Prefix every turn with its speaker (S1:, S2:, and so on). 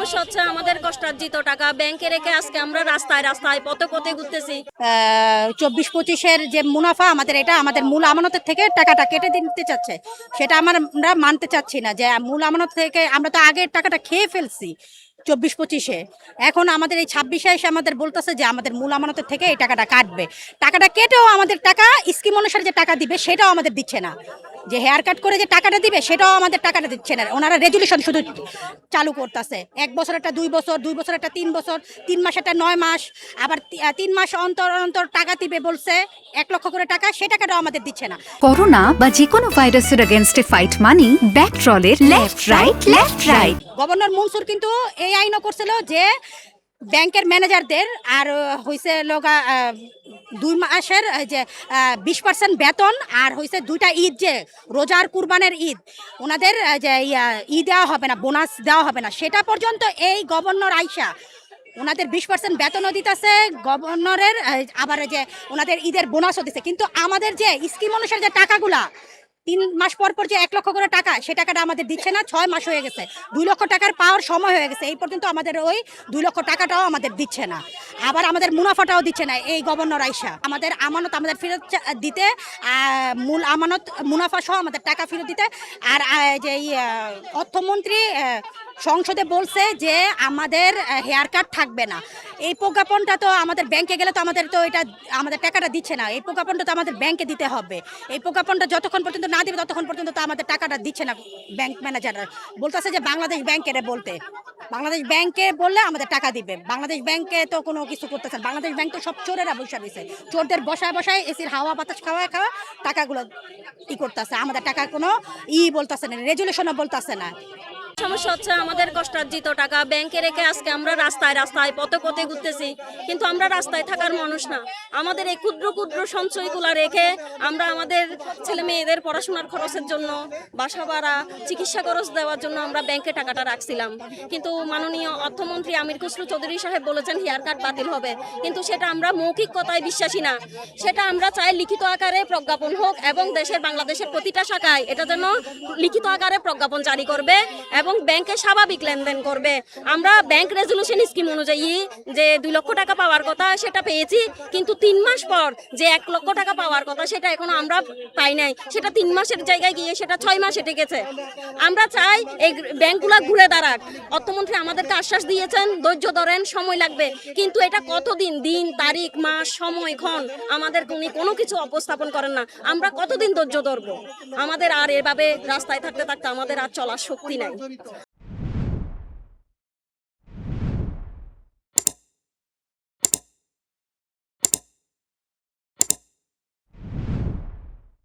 S1: সমস্যা হচ্ছে আমাদের কষ্টার্জিত টাকা ব্যাংকে রেখে আজকে আমরা রাস্তায় রাস্তায় পথে পথে ঘুরতেছি।
S2: 24-25-এর যে মুনাফা আমাদের, এটা আমাদের মূল আমানতের থেকে টাকাটা কেটে দিতে চাচ্ছে, সেটা আমরা মানতে চাচ্ছি না। যে মূল আমানত থেকে আমরা তো আগের টাকাটা খেয়ে ফেলছি 24-25-এ, এখন আমাদের এই 26-এ এসে আমাদের বলতেছে যে আমাদের মূল আমানতের থেকে এই টাকাটা কাটবে। টাকাটা কেটেও আমাদের টাকা স্কিম অনুসারে যে টাকা দিবে সেটাও আমাদের দিচ্ছে না। যে হেয়ার কাট করে যে টাকাটা দিবে সেটাও আমাদের টাকাটা দিচ্ছে না। ওনারা রেজুলেশন শুধু চালু করতেছে, 1 বছর একটা 2 বছর, 2 বছর একটা 3 বছর, 3 মাস একটা 9 মাস, আবার 3 মাস অন্তর অন্তর টাকা দিবে বলছে, 1 লক্ষ করে টাকা, সে টাকাটাও আমাদের দিচ্ছে না।
S3: করোনা বা যে কোনো ভাইরাসের এগেইনস্টে ফাইট মানি ব্যাকট্রলের লেফট রাইট।
S2: গভর্নর মনসুর কিন্তু এই আইনও করছিল যে ব্যাংকের ম্যানেজারদের আর হয়েছে লোকা 2 মাসের যে 20% বেতন, আর হয়েছে 2টা ঈদ, যে রোজার কুরবানের ঈদ, ওনাদের যে ই দেওয়া হবে না, বোনাস দেওয়া হবে না, সেটা পর্যন্ত এই গভর্নর আইসা ওনাদের 20% বেতনও দিতেছে গভর্নরের, আবার যে ওনাদের ঈদের বোনাসও দিচ্ছে। কিন্তু আমাদের যে স্কিম অনুসারে যে টাকাগুলা 3 মাস পর পর যে 1 লক্ষ করে টাকা, সে টাকাটা আমাদের দিচ্ছে না। 6 মাস হয়ে গেছে, 2 লক্ষ টাকার পাওয়ার সময় হয়ে গেছে, এই পর্যন্ত আমাদের ওই 2 লক্ষ টাকাটাও আমাদের দিচ্ছে না। আবার আমাদের মুনাফাটাও দিচ্ছে না এই গভর্নর আইসা। আমাদের আমানত আমাদের ফেরত দিতে, মূল আমানত মুনাফা সহ আমাদের টাকা ফেরত দিতে। আর যে অর্থমন্ত্রী সংসদে বলছে যে আমাদের হেয়ার কাট থাকবে না। এই প্রজ্ঞাপনটা তো আমাদের ব্যাংকে গেলে তো আমাদের তো এটা আমাদের টাকাটা দিচ্ছে না। এই প্রজ্ঞাপনটা তো আমাদের ব্যাংকে দিতে হবে। এই প্রজ্ঞাপনটা যতক্ষণ পর্যন্ত না দিবে ততক্ষণ পর্যন্ত তো আমাদের টাকাটা দিচ্ছে না। ব্যাংক ম্যানেজাররা বলতেছে যে বাংলাদেশ ব্যাংকের বলতে, বাংলাদেশ ব্যাংকে বললে আমাদের টাকা দিবে। বাংলাদেশ ব্যাংকে তো কোনো কিছু করতেছে না। বাংলাদেশ ব্যাংক তো সব চোরেরা বসে রয়েছে, চোরদের বসায় বসায় এসির হাওয়া বাতাস খাওয়া টাকাগুলো করতেছে। আমাদের টাকার কোনো বলতেছে না, রেজুলেশনও বলতেছে না।
S1: সমস্যা হচ্ছে আমাদের কষ্টার্জিত টাকা ব্যাংকে রেখে আজকে আমরা রাস্তায় রাস্তায় পথে পথে ঘুরতেছি, কিন্তু আমরা রাস্তায় থাকার মানুষ না। আমাদের এই ক্ষুদ্র ক্ষুদ্র সঞ্চয়গুলো রেখে আমরা আমাদের ছেলে মেয়েদের পড়াশোনার খরচের জন্য, বাসা ভাড়া, চিকিৎসা খরচ দেওয়ার জন্য আমরা ব্যাংকে টাকাটা রাখছিলাম। কিন্তু মাননীয় অর্থমন্ত্রী আমির খসরু চৌধুরী সাহেব বলেছেন হেয়ার কাট বাতিল হবে, কিন্তু সেটা আমরা মৌখিক কথায় বিশ্বাসী না। সেটা আমরা চাই লিখিত আকারে প্রজ্ঞাপন হোক, এবং বাংলাদেশের প্রতিটা শাখায় এটা যেন লিখিত আকারে প্রজ্ঞাপন জারি করবে এবং ব্যাংকে স্বাভাবিক লেনদেন করবে। আমরা ব্যাংক রেজুলেশন স্কিম অনুযায়ী যে 2 লক্ষ টাকা পাওয়ার কথা সেটা পেয়েছি, কিন্তু 3 মাস পর যে 1 লক্ষ টাকা পাওয়ার কথা সেটা এখনো আমরা পাই নাই। সেটা 3 মাসের জায়গায় গিয়ে সেটা 6 মাস হেঁটে গেছে। আমরা চাই এই ব্যাংকগুলো ঘুরে দাঁড়াক। অর্থমন্ত্রী আমাদেরকে আশ্বাস দিয়েছেন ধৈর্য ধরেন, সময় লাগবে, কিন্তু এটা কতদিন, দিন তারিখ মাস সময় ক্ষণ আমাদের উনি কোনো কিছু উপস্থাপন করেন না। আমরা কতদিন ধৈর্য ধরবো? আমাদের আর এভাবে রাস্তায় থাকতে থাকতে আমাদের আর চলার শক্তি নাই।